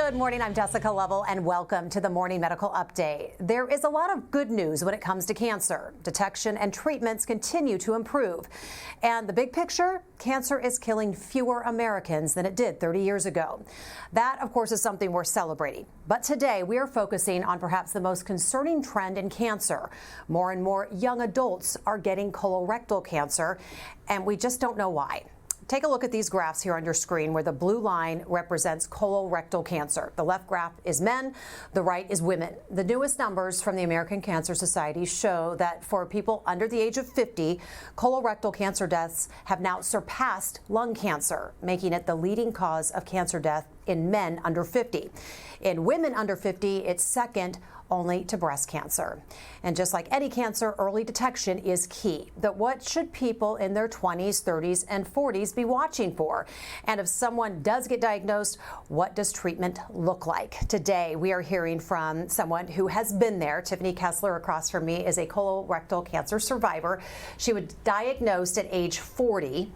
Good morning, I'm Jessica Lovell, and welcome to the Morning Medical Update. There is a lot of good news when it comes to cancer. Detection and treatments continue to improve. And the big picture, cancer is killing fewer Americans than it did 30 years ago. That, of course, is something we're celebrating. But today, we are focusing on perhaps the most concerning trend in cancer. More and more young adults are getting colorectal cancer, and we just don't know why. Take a look at these graphs here on your screen where the blue line represents colorectal cancer. The left graph is men, the right is women. The newest numbers from the American Cancer Society show that for people under the age of 50, colorectal cancer deaths have now surpassed lung cancer, making it the leading cause of cancer death in men under 50. In women under 50, it's second only to breast cancer. And just like any cancer, early detection is key. But what should people in their 20s, 30s, and 40s be watching for? And if someone does get diagnosed, what does treatment look like? Today, we are hearing from someone who has been there. Tiffany Kessler across from me is a colorectal cancer survivor. She was diagnosed at age 40.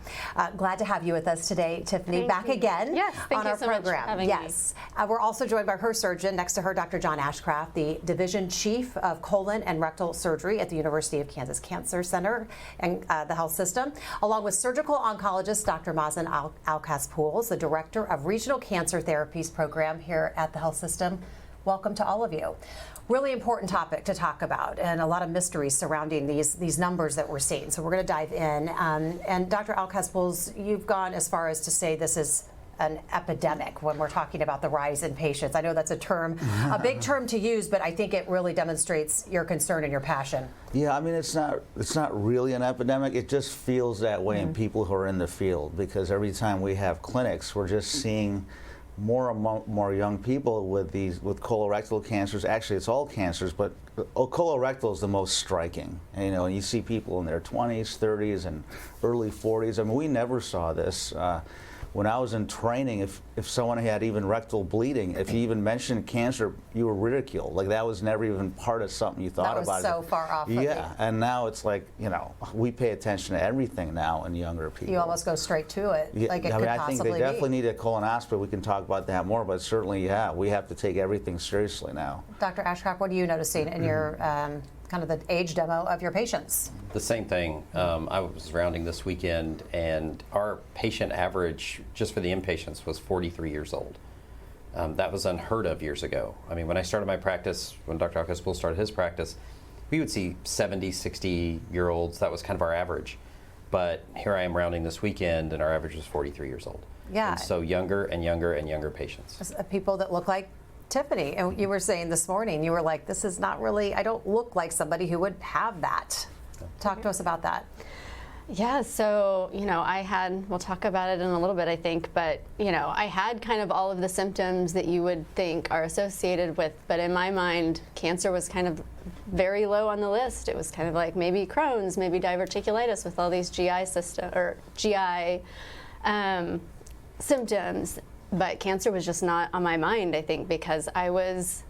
Glad to have you with us today, Tiffany. Thank back you. again yes, thank on you our so program. Much for having yes. We're also joined by her surgeon, next to her, Dr. John Ashcraft, the Division Chief of Colon and Rectal Surgery at the University of Kansas Cancer Center and the health system, along with surgical oncologist Dr. Mazen Alkaspouls, the Director of Regional Cancer Therapies Program here at the health system. Welcome to all of you. Really important topic to talk about, and a lot of mysteries surrounding these numbers that we're seeing. So we're going to dive in. And Dr. Alkaspouls, you've gone as far as to say this is an epidemic when we're talking about the rise in patients. I know that's a term, a big term to use, but I think it really demonstrates your concern and your passion. Yeah, I mean, it's not really an epidemic. It just feels that way in people who are in the field, because every time we have clinics, we're just seeing more and more young people with colorectal cancers. Actually, it's all cancers, but colorectal is the most striking. And, you see people in their 20s, 30s, and early 40s. I mean, we never saw this. When I was in training, if someone had even rectal bleeding, if you even mentioned cancer, you were ridiculed. Like, that was never even part of something you thought about. That was so far off. Yeah, and now it's like, we pay attention to everything now in younger people. You almost go straight to it, yeah, like it I could think possibly they definitely need a colonoscopy. We can talk about that more, but certainly, yeah, we have to take everything seriously now. Dr. Ashcraft, what are you noticing in your kind of the age demo of your patients? The same thing. I was rounding this weekend, and our patient average, just for the inpatients, was 43 years old. That was unheard of years ago. I mean, when I started my practice, when Dr. Alkaspouls started his practice, we would see 70, 60-year-olds. That was kind of our average. But here I am rounding this weekend, and our average was 43 years old. Yeah. And so younger and younger and younger patients. People that look like Tiffany, and you were saying this morning, you were like, this is not really, I don't look like somebody who would have that. Talk to us about that. Yeah, so, we'll talk about it in a little bit, I think, but, I had kind of all of the symptoms that you would think are associated with, but in my mind, cancer was kind of very low on the list. It was kind of like maybe Crohn's, maybe diverticulitis with all these GI symptoms. But cancer was just not on my mind, I think, because I was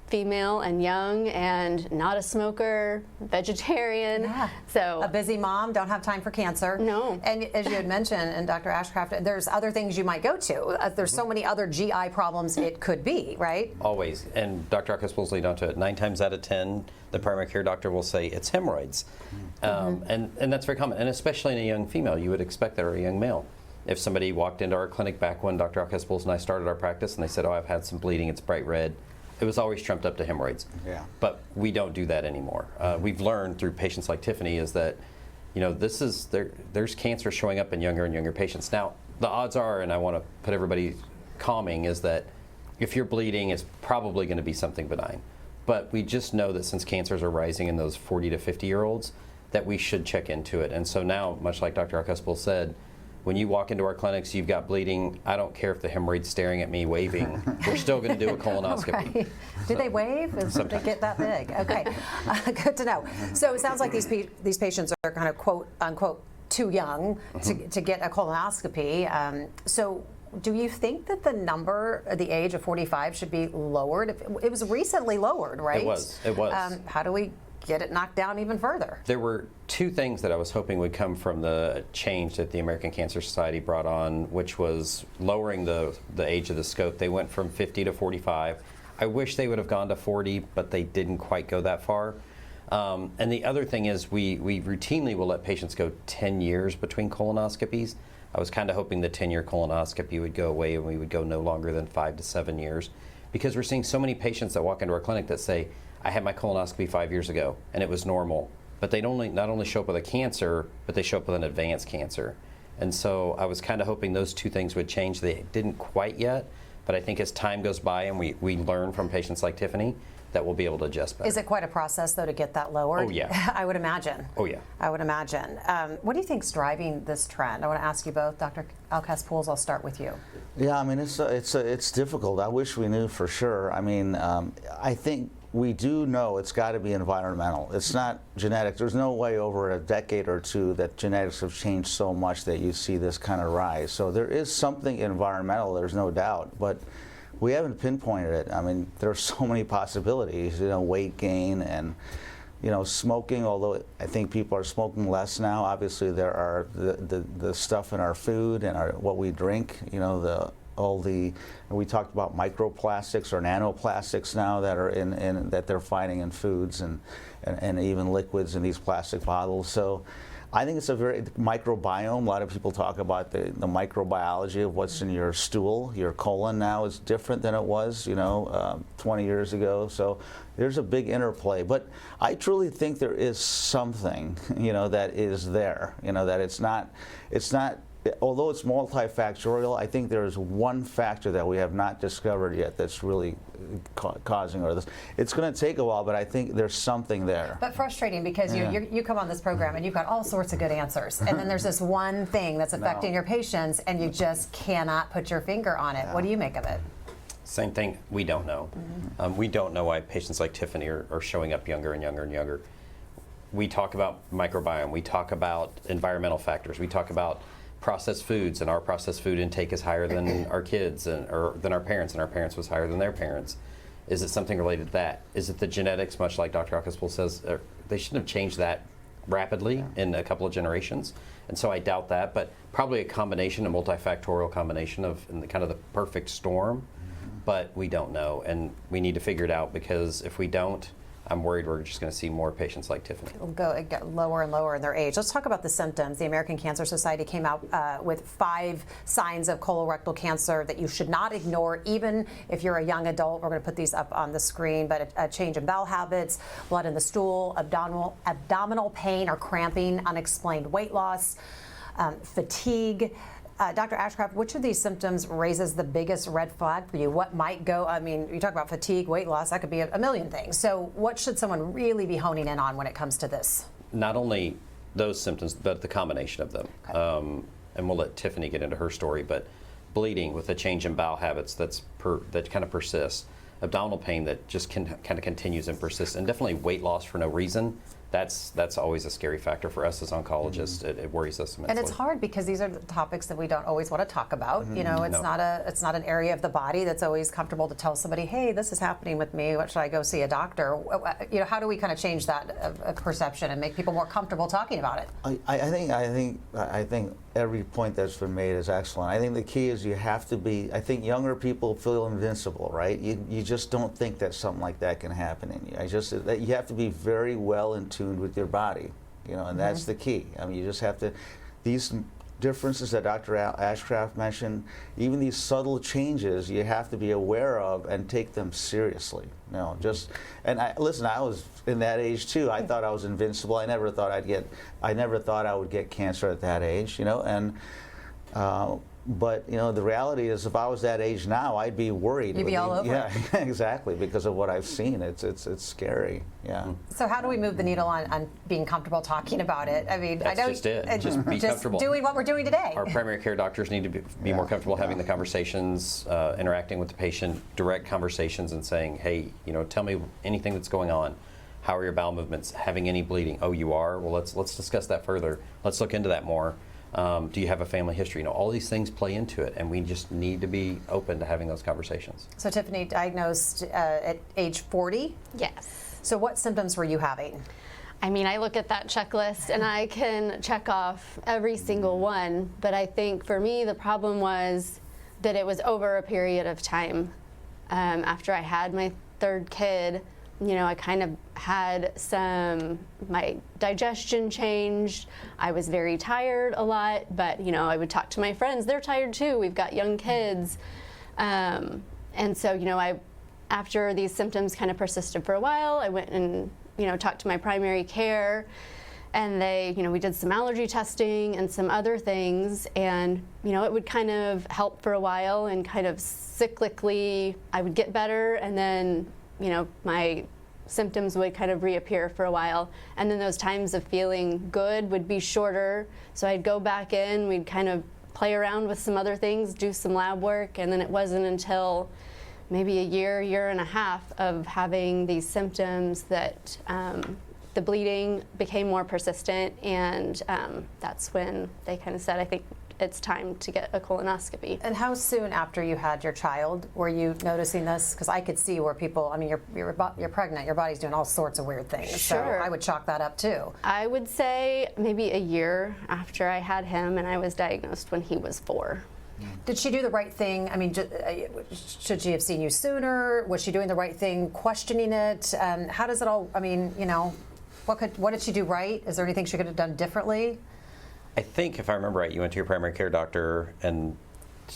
female and young and not a smoker, vegetarian. Yeah. So a busy mom, don't have time for cancer. No. And as you had mentioned, and Dr. Ashcraft, there's other things you might go to. There's so many other GI problems it could be, right? Always. And Dr. Alkaspouls lead onto it. 9 times out of 10, the primary care doctor will say it's hemorrhoids. And that's very common. And especially in a young female, you would expect that, or a young male. If somebody walked into our clinic back when Dr. Alkaspouls and I started our practice and they said, oh, I've had some bleeding, it's bright red, it was always trumped up to hemorrhoids. Yeah. But we don't do that anymore. We've learned through patients like Tiffany is that, there's cancer showing up in younger and younger patients. Now, the odds are, and I want to put everybody calming, is that if you're bleeding, it's probably going to be something benign. But we just know that since cancers are rising in those 40 to 50-year-olds, that we should check into it. And so now, much like Dr. Alkaspouls said, when you walk into our clinics, you've got bleeding, I don't care if the hemorrhoid's staring at me waving, we're still going to do a colonoscopy. Right. Do they wave? They get that big? Okay, good to know. So it sounds like these patients are kind of quote unquote too young to get a colonoscopy. So do you think that the age of 45 should be lowered? It was recently lowered, right? It was. How do we get it knocked down even further. There were two things that I was hoping would come from the change that the American Cancer Society brought on, which was lowering the age of the scope. They went from 50 to 45. I wish they would have gone to 40, but they didn't quite go that far. And the other thing is we routinely will let patients go 10 years between colonoscopies. I was kind of hoping the 10-year colonoscopy would go away and we would go no longer than 5 to 7 years, because we're seeing so many patients that walk into our clinic that say, I had my colonoscopy 5 years ago and it was normal. But they not only show up with a cancer, but they show up with an advanced cancer. And so I was kind of hoping those two things would change. They didn't quite yet, but I think as time goes by and we learn from patients like Tiffany, that we'll be able to adjust better. Is it quite a process, though, to get that lowered? Oh, yeah. I would imagine. Oh, yeah. I would imagine. What do you think's driving this trend? I want to ask you both. Dr. Alcaz-Pools, I'll start with you. Yeah, I mean, it's difficult. I wish we knew for sure. I mean, I think we do know it's got to be environmental. It's not genetic. There's no way over a decade or two that genetics have changed so much that you see this kind of rise. So there is something environmental, there's no doubt, but we haven't pinpointed it. I mean, there are so many possibilities, weight gain and, smoking, although I think people are smoking less now. Obviously, there are the stuff in our food and what we drink, we talked about microplastics or nanoplastics now that are that they're finding in foods and even liquids in these plastic bottles. So I think it's a very microbiome. A lot of people talk about the microbiology of what's in your stool. Your colon now is different than it was, 20 years ago. So there's a big interplay. But I truly think there is something, that is there. That it's not. Although it's multifactorial, I think there is one factor that we have not discovered yet that's really causing all this. It's going to take a while, but I think there's something there. But frustrating, because you come on this program and you've got all sorts of good answers, and then there's this one thing that's affecting your patients, and you just cannot put your finger on it. Yeah. What do you make of it? Same thing. We don't know. Mm-hmm. We don't know why patients like Tiffany are showing up younger and younger and younger. We talk about microbiome. We talk about environmental factors. We talk about processed foods, and our processed food intake is higher than our kids or than our parents, and our parents was higher than their parents. Is it something related to that? Is it the genetics, much like Dr. Alcaz-Pools says? They shouldn't have changed that rapidly in a couple of generations, and so I doubt that, but probably a multifactorial combination of kind of the perfect storm, but we don't know, and we need to figure it out, because if we don't, I'm worried we're just going to see more patients like Tiffany. It'll get lower and lower in their age. Let's talk about the symptoms. The American Cancer Society came out with 5 signs of colorectal cancer that you should not ignore, even if you're a young adult. We're going to put these up on the screen, but a change in bowel habits, blood in the stool, abdominal pain or cramping, unexplained weight loss, fatigue. Dr. Ashcraft, which of these symptoms raises the biggest red flag for you? What might go, you talk about fatigue, weight loss, that could be a million things. So what should someone really be honing in on when it comes to this? Not only those symptoms, but the combination of them. Okay. And we'll let Tiffany get into her story, but bleeding with a change in bowel habits that kind of persists, abdominal pain that just kind of continues and persists, and definitely weight loss for no reason. That's always a scary factor for us as oncologists. Mm-hmm. It worries us immensely. And it's hard, because these are the topics that we don't always want to talk about. Mm-hmm. It's not an area of the body that's always comfortable to tell somebody, hey, this is happening with me. What should I go see a doctor? How do we kind of change that perception and make people more comfortable talking about it? I think every point that's been made is excellent. I think the key is you have to be. I think younger people feel invincible, right? You just don't think that something like that can happen in you. You have to be very well in tune with your body, and that's the key. You just have to. These differences that Dr. Ashcraft mentioned, even these subtle changes, you have to be aware of and take them seriously. I was in that age too. I thought I was invincible. I never thought I would get cancer at that age. But the reality is, if I was that age now, I'd be worried. You'd be all over. Yeah, exactly, because of what I've seen. It's scary. Yeah. So how do we move the needle on being comfortable talking about it? That's just it. Just be comfortable. Doing what we're doing today. Our primary care doctors need to be more comfortable having the conversations, interacting with the patient, direct conversations, and saying, hey, tell me anything that's going on. How are your bowel movements? Having any bleeding? Oh, you are? Well, let's discuss that further. Let's look into that more. Do you have a family history? All these things play into it, and we just need to be open to having those conversations. So Tiffany, diagnosed at age 40? Yes. So what symptoms were you having? I mean, I look at that checklist and I can check off every single one, but I think for me the problem was that it was over a period of time. After I had my third kid, I kind of had my digestion changed. I was very tired a lot, but I would talk to my friends. They're tired too. We've got young kids. And so, after these symptoms kind of persisted for a while, I went and, talked to my primary care, and they, we did some allergy testing and some other things, and, it would kind of help for a while, and kind of cyclically I would get better, and then, my symptoms would kind of reappear for a while, and then those times of feeling good would be shorter. So I'd go back in, we'd kind of play around with some other things, do some lab work, and then it wasn't until maybe a year and a half of having these symptoms that the bleeding became more persistent, and that's when they kind of said, I think it's time to get a colonoscopy. And how soon after you had your child were you noticing this? Because I could see where people, you're pregnant, your body's doing all sorts of weird things. Sure. So I would chalk that up too. I would say maybe a year after I had him, and I was diagnosed when he was 4. Did she do the right thing? Should she have seen you sooner? Was she doing the right thing, questioning it? How does it all, what did she do right? Is there anything she could have done differently? I think, if I remember right, you went to your primary care doctor and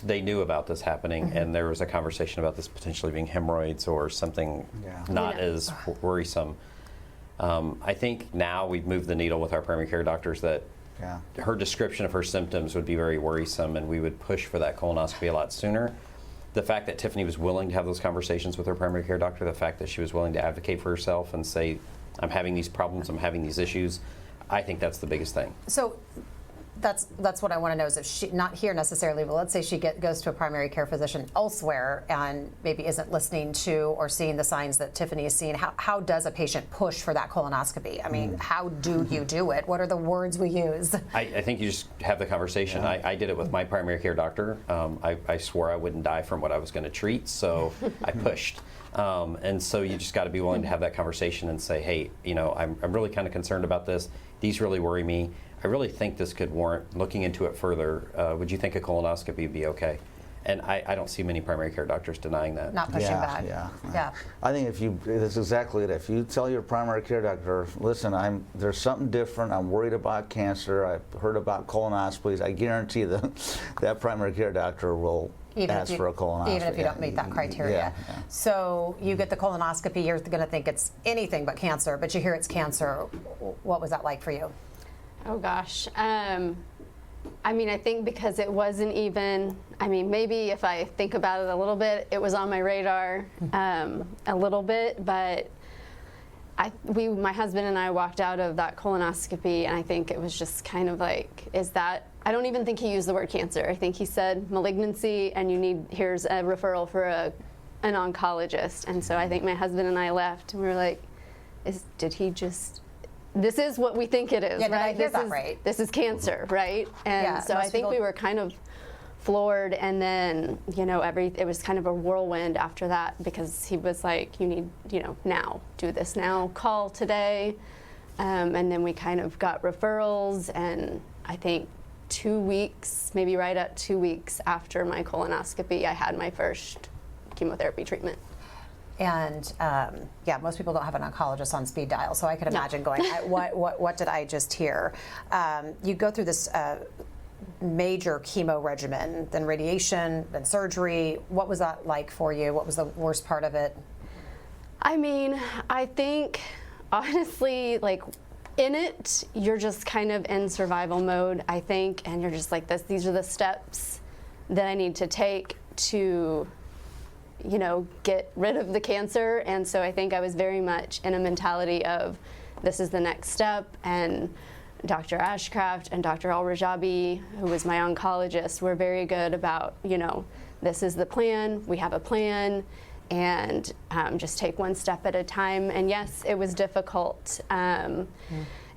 they knew about this happening, and there was a conversation about this potentially being hemorrhoids or something not as worrisome. I think now we've moved the needle with our primary care doctors that her description of her symptoms would be very worrisome, and we would push for that colonoscopy a lot sooner. The fact that Tiffany was willing to have those conversations with her primary care doctor, the fact that she was willing to advocate for herself and say, I'm having these problems, I'm having these issues, I think that's the biggest thing. So that's what I want to know, is if she, not here necessarily, but let's say she goes to a primary care physician elsewhere and maybe isn't listening to or seeing the signs that Tiffany is seeing. How does a patient push for that colonoscopy? How do you do it? What are the words we use? I think you just have the conversation. I did it with my primary care doctor. I swore I wouldn't die from what I was going to treat, so I pushed. And so you just got to be willing to have that conversation and say, hey, I'm really kind of concerned about this. These really worry me. I really think this could warrant looking into it further. Would you think a colonoscopy would be okay? And I don't see many primary care doctors denying that. Not pushing back. Yeah. I think that's exactly it. If you tell your primary care doctor, listen, there's something different. I'm worried about cancer. I've heard about colonoscopies. I guarantee that primary care doctor will ask for a colonoscopy. Even if you don't meet that criteria. Yeah. So you get the colonoscopy, you're going to think it's anything but cancer, but you hear it's cancer. What was that like for you? Oh gosh. I think because it wasn't even, maybe if I think about it a little bit, it was on my radar a little bit, but my husband and I walked out of that colonoscopy, and I think it was just kind of like, I don't even think he used the word cancer. I think he said malignancy, and here's a referral for an oncologist. And so I think my husband and I left, and we were like, this is what we think it is, right? Right? This is cancer, right? And so I think we were kind of floored, and then, it was kind of a whirlwind after that, because he was like, you need, now, do this now, call today. And then we kind of got referrals, and I think 2 weeks, maybe right at 2 weeks after my colonoscopy, I had my first chemotherapy treatment. And most people don't have an oncologist on speed dial, so I could imagine going, what did I just hear? You go through this major chemo regimen, then radiation, then surgery. What was that like for you? What was the worst part of it? I think, honestly, in it, you're just kind of in survival mode, I think, and you're just like, these are the steps that I need to take to get rid of the cancer. And so I think I was very much in a mentality of, this is the next step. And Dr. Ashcraft and Dr. Al-Rajabi, who was my oncologist, were very good about, this is the plan, we have a plan, and just take one step at a time. And yes, it was difficult. And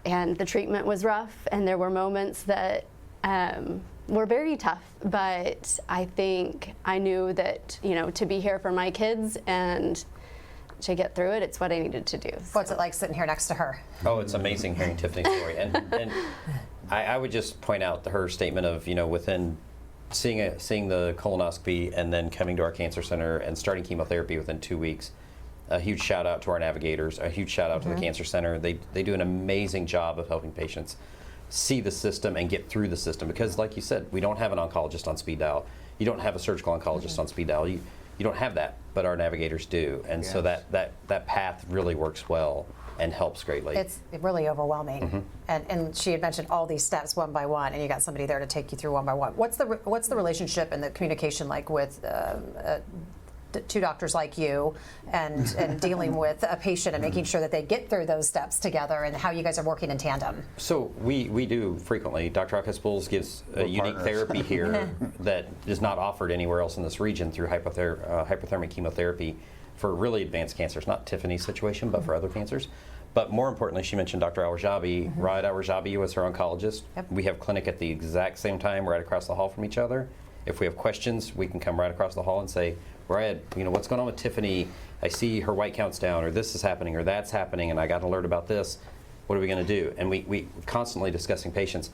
the treatment was rough, and there were moments that were very tough, but I think I knew that, to be here for my kids and to get through it, it's what I needed to do. What's it like sitting here next to her? Oh, it's amazing hearing Tiffany's story. And I would just point out her statement of, within seeing the colonoscopy and then coming to our cancer center and starting chemotherapy within 2 weeks. A huge shout out to our navigators, a huge shout out to the cancer center. They do an amazing job of helping patients see the system and get through the system, because like you said, we don't have an oncologist on speed dial. You don't have a surgical oncologist on speed dial. You don't have that, but our navigators do. And so that path really works well and helps greatly. It's really overwhelming. And she had mentioned all these steps one by one, and you got somebody there to take you through one by one. What's the relationship and the communication like with two doctors like you and dealing with a patient and making sure that they get through those steps together, and how you guys are working in tandem? So we do frequently. Dr. Akaspools gives a unique therapy here that is not offered anywhere else in this region through hypothermic chemotherapy for really advanced cancers, not Tiffany's situation, but for other cancers. But more importantly, she mentioned Dr. Al-Rajabi. Raed Al-Rajabi was her oncologist. Yep. We have clinic at the exact same time, right across the hall from each other. If we have questions, we can come right across the hall and say, Raed, what's going on with Tiffany? I see her white count's down, or this is happening, or that's happening, and I got an alert about this. What are we going to do? And we constantly discussing patients.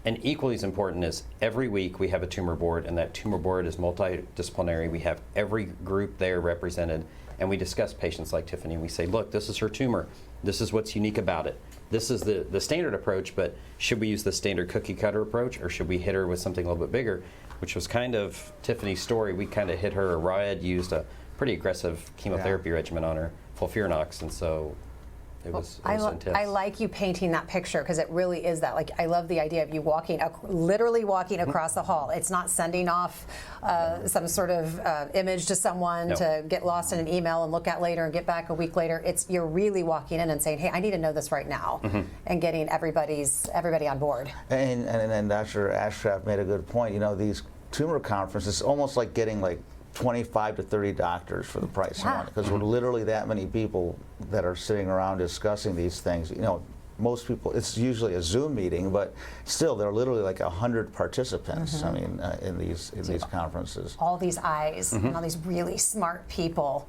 And equally as important is every week we have a tumor board, and that tumor board is multidisciplinary. We have every group there represented, and we discuss patients like Tiffany, and we say, look, this is her tumor. This is what's unique about it. This is the standard approach, but should we use the standard cookie cutter approach, or should we hit her with something a little bit bigger? Which was kind of Tiffany's story. We kind of hit her. Raed used a pretty aggressive chemotherapy regimen on her, FOLFIRINOX, and so it was intense. I like you painting that picture, because it really is that. Like, I love the idea of you literally walking across the hall. It's not sending off some sort of image to someone to get lost in an email and look at later and get back a week later. You're really walking in and saying, hey, I need to know this right now, and getting everybody on board. And Dr. Ashcraft made a good point. These tumor conferences, it's almost like getting 25 to 30 doctors for the price of one, because we're literally that many people that are sitting around discussing these things. Most people, it's usually a Zoom meeting, but still, there are literally 100 participants. I mean, in these conferences. All these eyes and all these really smart people.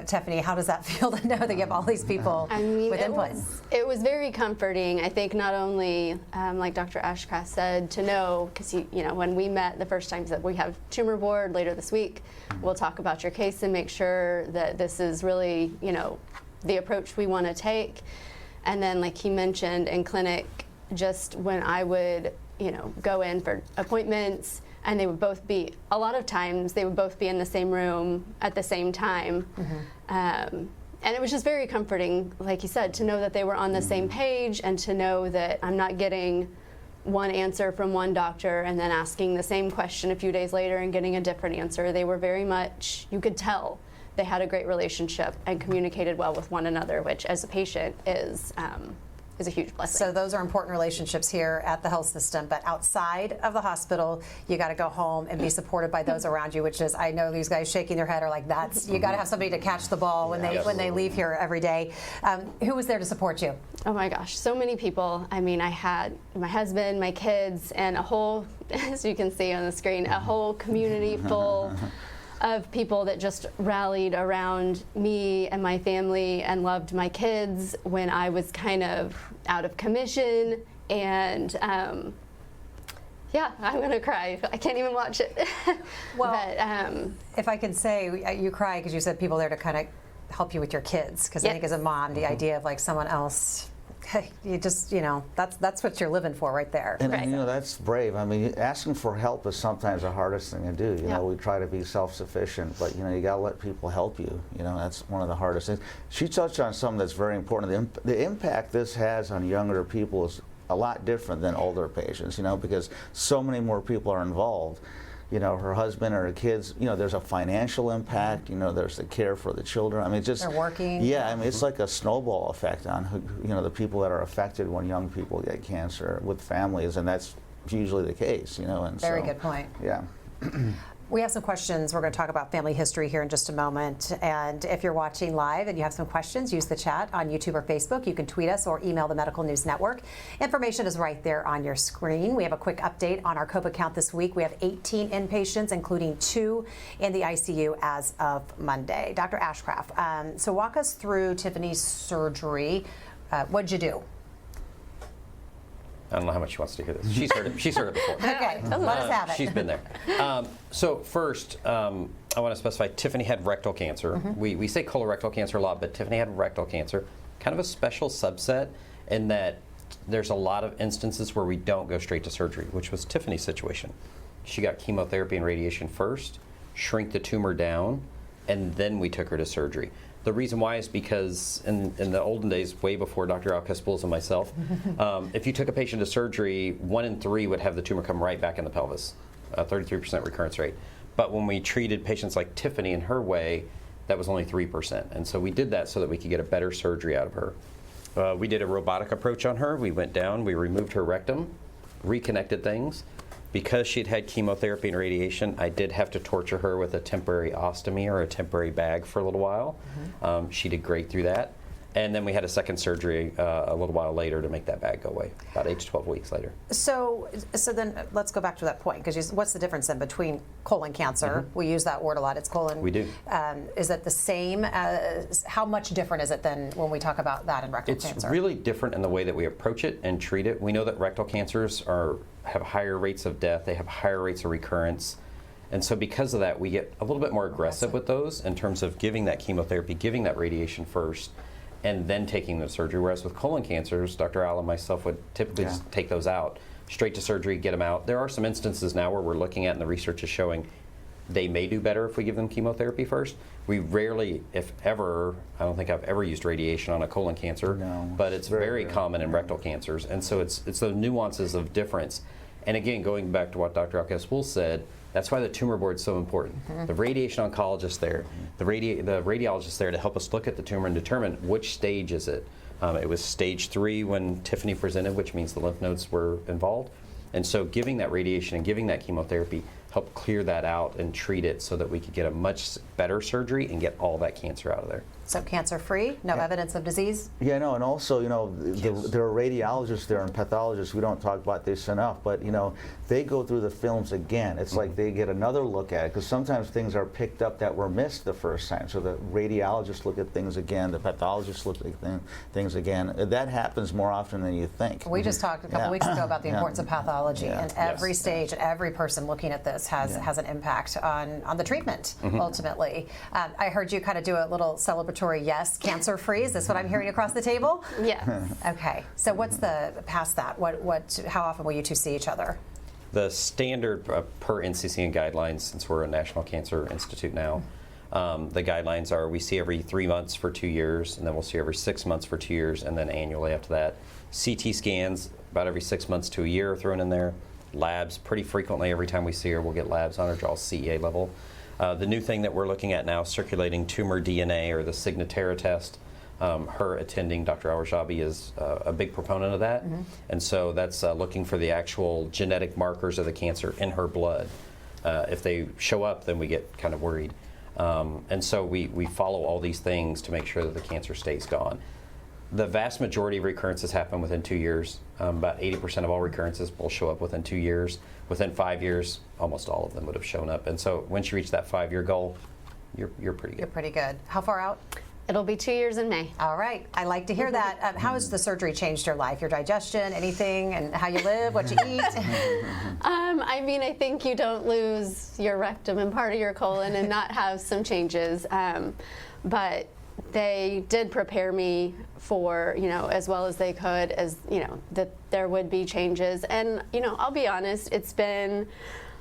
Tiffany, how does that feel to know that you have all these people with input? It was very comforting. I think not only, like Dr. Ashcraft said, to know, because when we met the first time, that we have tumor board later this week, we'll talk about your case and make sure that this is really, the approach we want to take. And then, like he mentioned, in clinic, just when I would, go in for appointments, and they would both be, a lot of times, they would both be in the same room at the same time. And it was just very comforting, like you said, to know that they were on the same page, and to know that I'm not getting one answer from one doctor and then asking the same question a few days later and getting a different answer. They were very much, you could tell, they had a great relationship and communicated well with one another, which as a patient is a huge blessing. So those are important relationships here at the health system, but outside of the hospital, you got to go home and be supported by those around you, which is, I know these guys shaking their head are like, you got to have somebody to catch the ball when they leave here every day. Who was there to support you? Oh my gosh, so many people. I mean, I had my husband, my kids, and a whole, as you can see on the screen, a whole community full of people that just rallied around me and my family and loved my kids when I was kind of out of commission. And yeah, I'm gonna cry. I can't even watch it. Well, but, if I can say, you cry because you said people there to kind of help you with your kids, because I think as a mom, the idea of someone else, you just, that's what you're living for right there. And that's brave. I mean, asking for help is sometimes the hardest thing to do. We try to be self-sufficient, but you got to let people help you. That's one of the hardest things. She touched on something that's very important. The impact this has on younger people is a lot different than older patients, because so many more people are involved. Her husband or her kids, there's a financial impact, there's the care for the children. I mean, they're working. Yeah, I mean, it's like a snowball effect on, the people that are affected when young people get cancer with families, and that's usually the case, and Very good point. Yeah. We have some questions. We're going to talk about family history here in just a moment. And if you're watching live and you have some questions, use the chat on YouTube or Facebook. You can tweet us or email the Medical News Network. Information is right there on your screen. We have a quick update on our COVID count this week. We have 18 inpatients, including 2 in the ICU as of Monday. Dr. Ashcraft, so walk us through Tiffany's surgery. What'd you do? I don't know how much she wants to hear this. She's heard it. She's heard it before. Okay, let us have it. She's been there. So first, I want to specify Tiffany had rectal cancer. We say colorectal cancer a lot, but Tiffany had rectal cancer, kind of a special subset in that there's a lot of instances where we don't go straight to surgery, which was Tiffany's situation. She got chemotherapy and radiation first, shrink the tumor down, and then we took her to surgery. The reason why is because in the olden days, way before Dr. Alcaspools and myself, if you took a patient to surgery, 1 in 3 would have the tumor come right back in the pelvis, a 33% recurrence rate. But when we treated patients like Tiffany in her way, that was only 3%. And so we did that so that we could get a better surgery out of her. We did a robotic approach on her. We went down, we removed her rectum, reconnected things. Because she'd had chemotherapy and radiation, I did have to torture her with a temporary ostomy or a temporary bag for a little while. She did great through that. And then we had a second surgery a little while later to make that bag go away, about 8 to 12 weeks later. So then let's go back to that point, because what's the difference then between colon cancer? We use that word a lot. It's colon. We do. Is it the same? How much different is it than when we talk about that in rectal cancer? It's really different in the way that we approach it and treat it. We know that rectal cancers have higher rates of death. They have higher rates of recurrence. And so because of that, we get a little bit more aggressive with those in terms of giving that chemotherapy, giving that radiation first, and then taking the surgery. Whereas with colon cancers, Dr. Al and myself would typically just take those out, straight to surgery, get them out. There are some instances now where we're looking at, and the research is showing, they may do better if we give them chemotherapy first. We rarely, if ever, I don't think I've ever used radiation on a colon cancer, but it's very common in rectal cancers. And so it's those nuances of difference. And again, going back to what Dr. Alcaspools said, that's why the tumor board is so important. The radiation oncologist there, the radiologist there to help us look at the tumor and determine which stage is it. It was stage 3 when Tiffany presented, which means the lymph nodes were involved. And so giving that radiation and giving that chemotherapy helped clear that out and treat it so that we could get a much better surgery and get all that cancer out of there. So cancer-free, no evidence of disease? Yeah, no, and also, there are radiologists there and pathologists. We don't talk about this enough, but, they go through the films again. It's like they get another look at it, because sometimes things are picked up that were missed the first time. So the radiologists look at things again, the pathologists look at things again. That happens more often than you think. We just talked a couple weeks ago about the importance of pathology, and every stage and every person looking at this has an impact on the treatment, ultimately. I heard you kind of do a little celebratory yes, cancer-free. Is this what I'm hearing across the table? Yes. Okay. So what's past that? How often will you two see each other? The standard per NCCN guidelines, since we're a National Cancer Institute now, the guidelines are we see every 3 months for 2 years, and then we'll see every 6 months for 2 years, and then annually after that. CT scans, about every 6 months to a year are thrown in there. Labs, pretty frequently every time we see her, we'll get labs on her jaw CEA level. The new thing that we're looking at now, circulating tumor DNA, or the Signatera test. Her attending, Dr. Al-Rajabi, is a big proponent of that. And so that's looking for the actual genetic markers of the cancer in her blood. If they show up, then we get kind of worried. And so we follow all these things to make sure that the cancer stays gone. The vast majority of recurrences happen within 2 years. About 80% of all recurrences will show up within 2 years. Within 5 years, almost all of them would have shown up. And so once you reach that 5-year goal, you're pretty good. You're pretty good. How far out? It'll be 2 years in May. All right. I like to hear that. How has the surgery changed your life, your digestion, anything, and how you live, what you eat? I mean, I think you don't lose your rectum and part of your colon and not have some changes. But they did prepare me for, as well as they could, that there would be changes. And, I'll be honest, it's been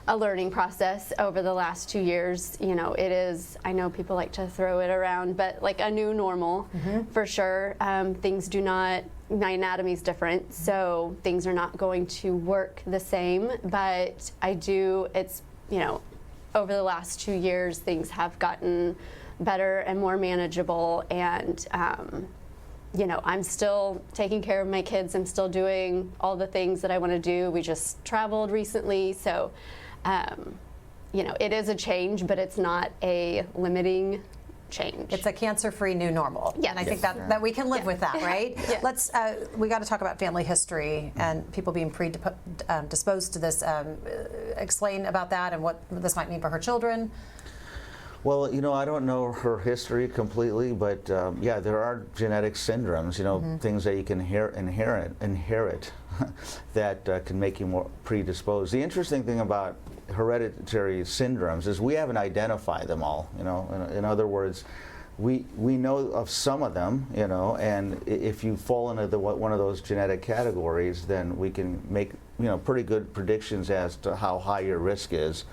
a learning process over the last 2 years. It is, I know people like to throw it around, but like a new normal for sure. Things do not, my anatomy's different, so things are not going to work the same, but it's, over the last 2 years, things have gotten better and more manageable, and I'm still taking care of my kids. I'm still doing all the things that I want to do. We just traveled recently, so it is a change, but it's not a limiting change. It's a cancer-free new normal. Yeah. And I think that we can live with that, right? Yeah. Let's, we got to talk about family history and people being predisposed to this. Explain about that and what this might mean for her children. Well, I don't know her history completely, but yeah, there are genetic syndromes, things that you can inherit that can make you more predisposed. The interesting thing about hereditary syndromes is we haven't identified them all, in other words, we know of some of them, and if you fall into one of those genetic categories, then we can make, pretty good predictions as to how high your risk is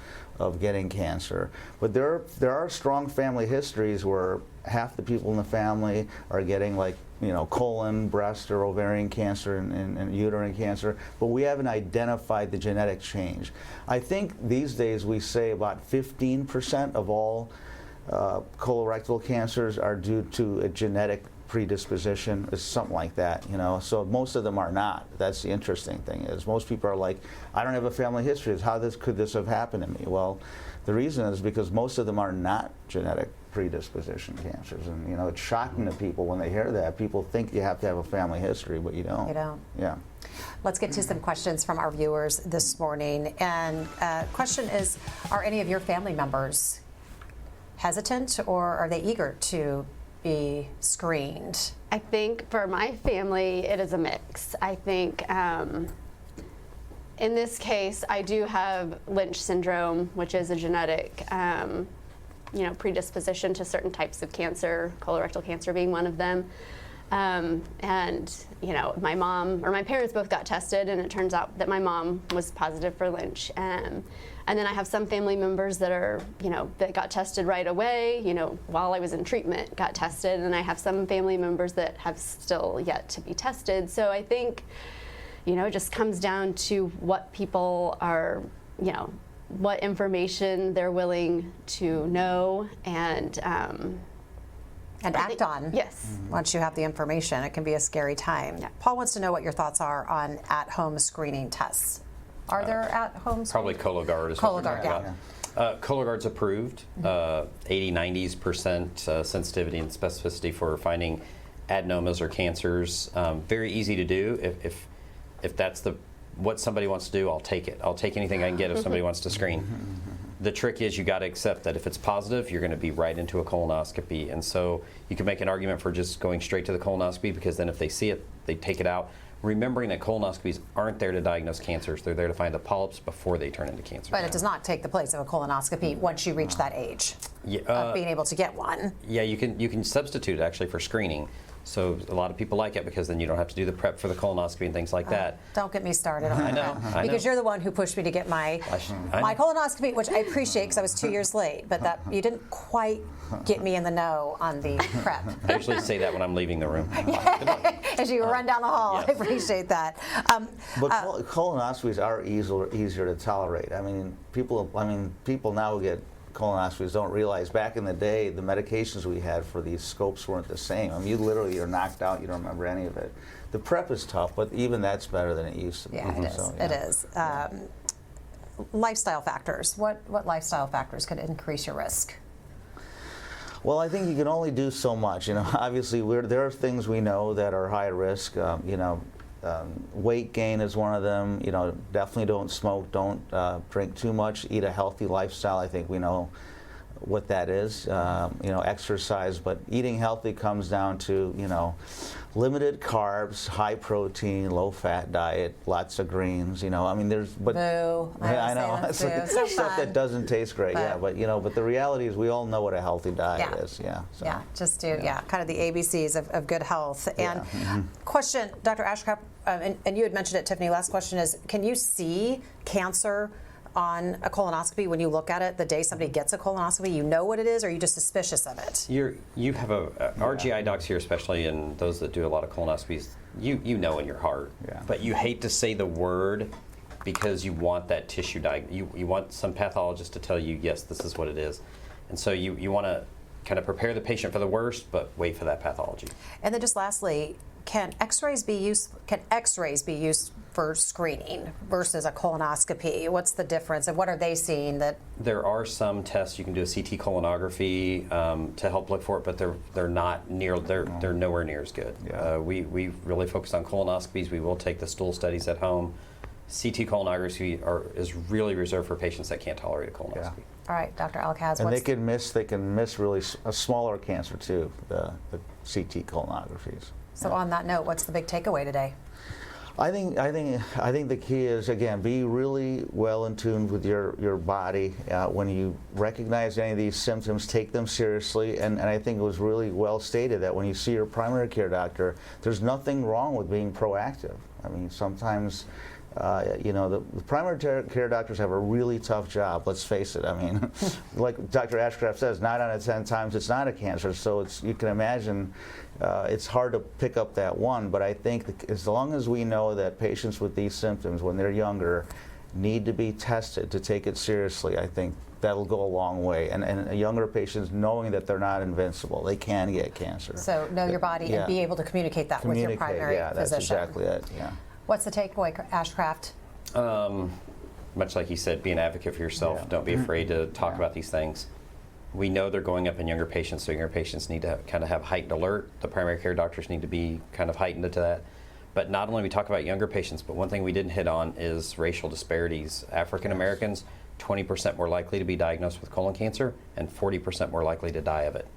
of getting cancer. But there are strong family histories where half the people in the family are getting colon, breast, or ovarian cancer and uterine cancer, but we haven't identified the genetic change. I think these days we say about 15% of all colorectal cancers are due to a genetic predisposition, is something like that, so most of them are not. That's the interesting thing, is most people are like, I don't have a family history. How could this have happened to me? Well, the reason is because most of them are not genetic predisposition cancers, and it's shocking to people when they hear that. People think you have to have a family history, but you don't. You don't. Yeah. Let's get to some questions from our viewers this morning. And question is, are any of your family members hesitant, or are they eager to be screened? I think for my family, it is a mix. I think in this case, I do have Lynch syndrome, which is a genetic predisposition to certain types of cancer, colorectal cancer being one of them. And my mom, or my parents both got tested, and it turns out that my mom was positive for Lynch. And then I have some family members that are, that got tested right away, while I was in treatment, got tested. And I have some family members that have still yet to be tested. So I think, it just comes down to what people are, what information they're willing to know and act on. Yes. Once you have the information, it can be a scary time. Yeah. Paul wants to know what your thoughts are on at-home screening tests. Are there at-home Probably Cologuard is what we're Cologuard, talking about. Cologuard's approved, 80-90% sensitivity and specificity for finding adenomas or cancers. Very easy to do. If that's what somebody wants to do, I'll take it. I'll take anything I can get if somebody wants to screen. The trick is you got to accept that if it's positive, you're going to be right into a colonoscopy. And so you can make an argument for just going straight to the colonoscopy, because then if they see it, they take it out. Remembering that colonoscopies aren't there to diagnose cancers. They're there to find the polyps before they turn into cancer. But it does not take the place of a colonoscopy once you reach that age of being able to get one. Yeah, you can substitute it actually for screening. So a lot of people like it because then you don't have to do the prep for the colonoscopy and things like that. Don't get me started on I know. Because you're the one who pushed me to get my colonoscopy, which I appreciate because I was 2 years late, but that you didn't quite get me in the know on the prep. I usually say that when I'm leaving the room. As you run down the hall, yes. I appreciate that. But colonoscopies are easier to tolerate. I mean, people now who get colonoscopies don't realize back in the day the medications we had for these scopes weren't the same. I mean, you literally are knocked out, you don't remember any of it. The prep is tough, but even that's better than it used to be. Yeah, it is. So, yeah. It is. Lifestyle factors. What lifestyle factors could increase your risk? Well, I think you can only do so much. Obviously there are things we know that are high risk. Weight gain is one of them. Definitely don't smoke, don't drink too much, eat a healthy lifestyle. I think we know what that is. Exercise, but eating healthy comes down to, limited carbs, high protein, low fat diet, lots of greens, there's, but Boo. I know. It's like so stuff that doesn't taste great, but the reality is we all know what a healthy diet is, so. Yeah, just do, kind of the ABCs of good health. And question, Dr. Ashcraft, and you had mentioned it, Tiffany, last question is, can you see cancer on a colonoscopy when you look at it the day somebody gets a colonoscopy? You know what it is, or are you just suspicious of it? You have our GI docs here, especially, and those that do a lot of colonoscopies, you know in your heart, but you hate to say the word because you want that tissue you want some pathologist to tell you, yes, this is what it is. And so you want to kind of prepare the patient for the worst, but wait for that pathology. And then just lastly, Can X-rays be used for screening versus a colonoscopy? What's the difference, and what are they seeing that? There are some tests you can do a CT colonography to help look for it, but they're nowhere near as good. Yeah. We really focus on colonoscopies. We will take the stool studies at home. CT colonography is really reserved for patients that can't tolerate a colonoscopy. Yeah. All right, Dr. Alcaz. And they can miss really a smaller cancer too, the CT colonographies. So on that note, what's the big takeaway today? I think the key is, again, be really well in tune with your body. When you recognize any of these symptoms, take them seriously. And I think it was really well stated that when you see your primary care doctor, there's nothing wrong with being proactive. I mean, sometimes the primary care doctors have a really tough job, let's face it. I mean, like Dr. Ashcraft says, 9 out of 10 times it's not a cancer, so you can imagine it's hard to pick up that one. But I think as long as we know that patients with these symptoms, when they're younger, need to be tested to take it seriously, I think that'll go a long way. And younger patients knowing that they're not invincible, they can get cancer. So know your body and be able to communicate that with your primary physician. That's exactly it, yeah. What's the takeaway, Ashcraft? Much like you said, be an advocate for yourself. Don't be afraid to talk about these things. We know they're going up in younger patients, so younger patients need to kind of have heightened alert. The primary care doctors need to be kind of heightened to that. But not only we talk about younger patients, but one thing we didn't hit on is racial disparities. African Americans, 20% more likely to be diagnosed with colon cancer and 40% more likely to die of it.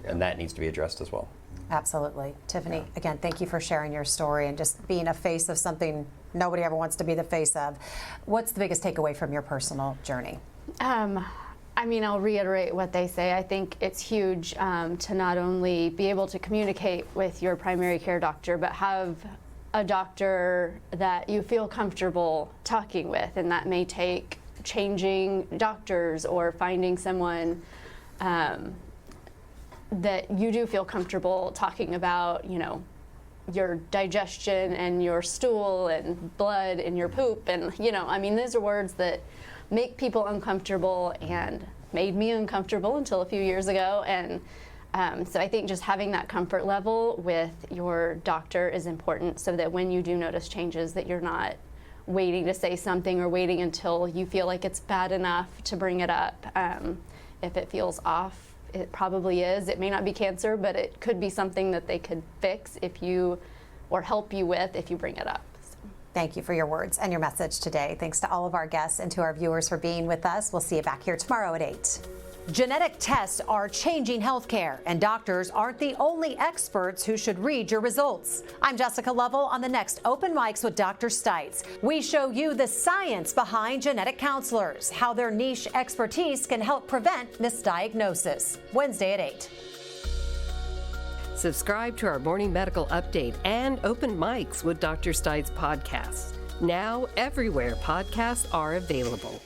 And that needs to be addressed as well. Absolutely. Tiffany, again, thank you for sharing your story and just being a face of something nobody ever wants to be the face of. What's the biggest takeaway from your personal journey? I mean, I'll reiterate what they say. I think it's huge to not only be able to communicate with your primary care doctor, but have a doctor that you feel comfortable talking with, and that may take changing doctors or finding someone that you do feel comfortable talking about, your digestion and your stool and blood and your poop. And, I mean, those are words that make people uncomfortable and made me uncomfortable until a few years ago. And so I think just having that comfort level with your doctor is important, so that when you do notice changes, that you're not waiting to say something or waiting until you feel like it's bad enough to bring it up. If it feels off, it probably is. It may not be cancer, but it could be something that they could fix or help you with if you bring it up. So. Thank you for your words and your message today. Thanks to all of our guests and to our viewers for being with us. We'll see you back here tomorrow at 8. Genetic tests are changing healthcare, and doctors aren't the only experts who should read your results. I'm Jessica Lovell on the next Open Mics with Dr. Stites. We show you the science behind genetic counselors, how their niche expertise can help prevent misdiagnosis. Wednesday at 8. Subscribe to our morning medical update and Open Mics with Dr. Stites podcasts. Now everywhere podcasts are available.